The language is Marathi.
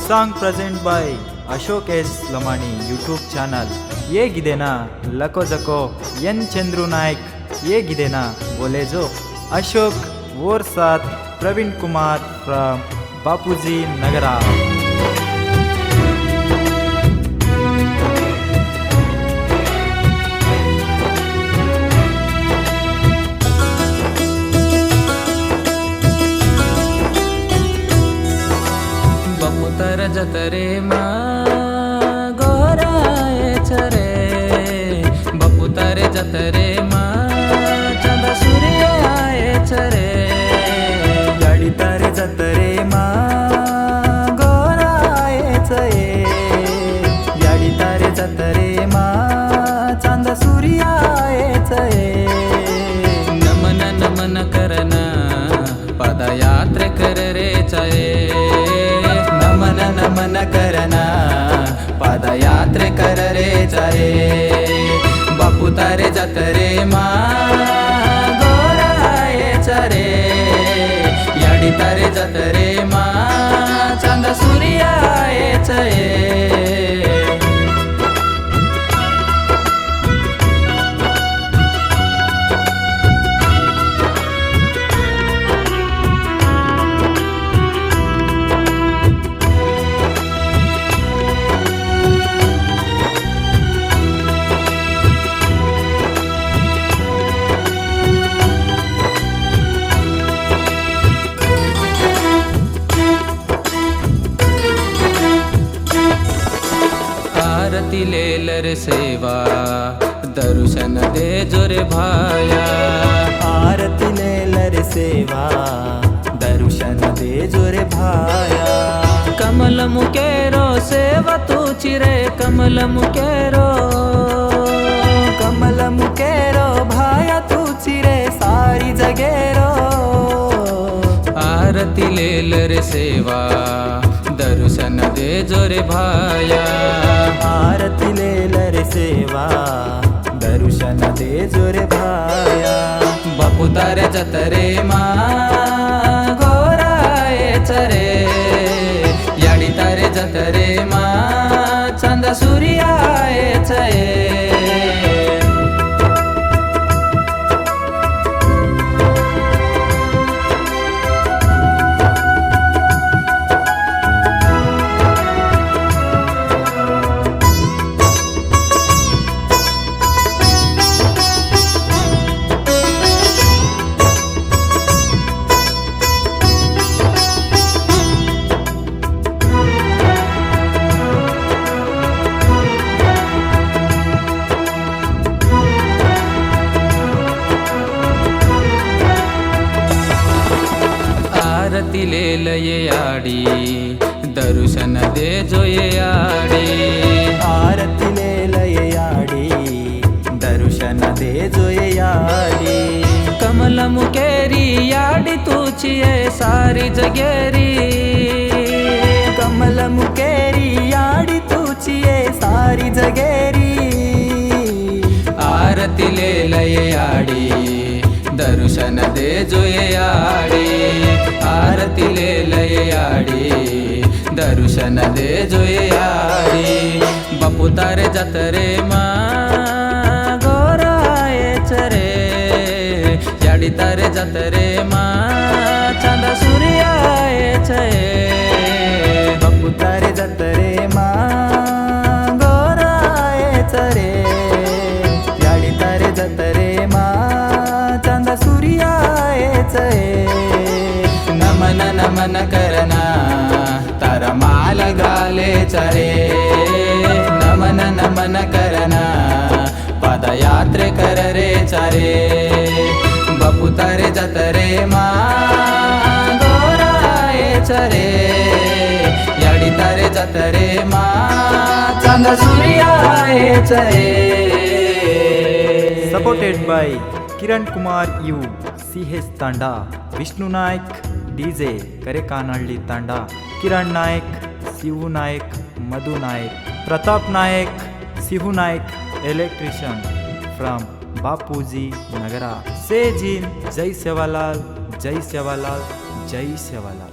Song present by Ashok S. Lamani YouTube channel. ये गिदेना लको जको एन चंद्रू नायक ये गिदेना बोले जो अशोक वोर साथ प्रवीण कुमार फ्रॉम बापूजी नगरा. बपुतर जतरे मा गोराए चरे बपुतर जतरे मा चंद सूर्य आए चरे याडितारे जतरे मा गोराए चये याडितारे जतरे मा चांद सूर्य आए चये. नमन नमन करना पदयात्रे कर रे चये नमन नमन करना पादयात्रे कर रे चये. बपुतारे जतरे मा गोराए चरे याडितारे जतरे मा चंद सूर्य आए चये. आरती लेलर सेवा दर्शन दे जोरे भाया आरती लेलर सेवा दर्शन दे जोरे भाया. कमल मुकेरो सेवा तू चिरे कमल मुकेरो कमल मुकेरो भाया तुची रे सारी जगेरो. आरती लेलर सेवा दर्शन दे जोरे भाया आरती लेलर सेवा दर्शन दे जोरे भाया. बपुतारे जतरे मा गोराए चरे याडितारे जतरे मा चंद सूर्य आए चये. आरती ले लये आडी दर्शन दे जोये आडी आरती लेलये याडी दर्शन दे जोये याडी. कमल मुकेरी याडी तुची ये सारी जगेरी कमल मुकेरी याडी तुची ये सारी जगेरी. आरती ले लये आडी दर्शन दे जोये आडी आरती ले लये आडी दर्शन दे जोये आडी. बपुतारे जतरे मा गोराए चरे याडितारे जतरे मा चंद सूर्य आए चये. बपुतारे जतरे मा गोराए चरे याडितारे जतरे मा चांद सूर्य आए चये. नमन नमन करना तारा माल गाले चरे नमन नमन करना पदयात्रे कर रे चरे. बपुतारे जतरे मा गोराए चरे याडितारे जतरे मा चंद सूर्य आए चये. Supported by Kiran Kumar U, CH Tanda, Vishnu Naik, DJ Karekanalli Tanda, Kiran Naik, Sivu Naik, Madhu Naik, Pratap Naik, Sivu Naik, electrician from Bapuji Nagara. Say Jin, Jai Sevalal, Jai Sevalal, Jai Sevalal.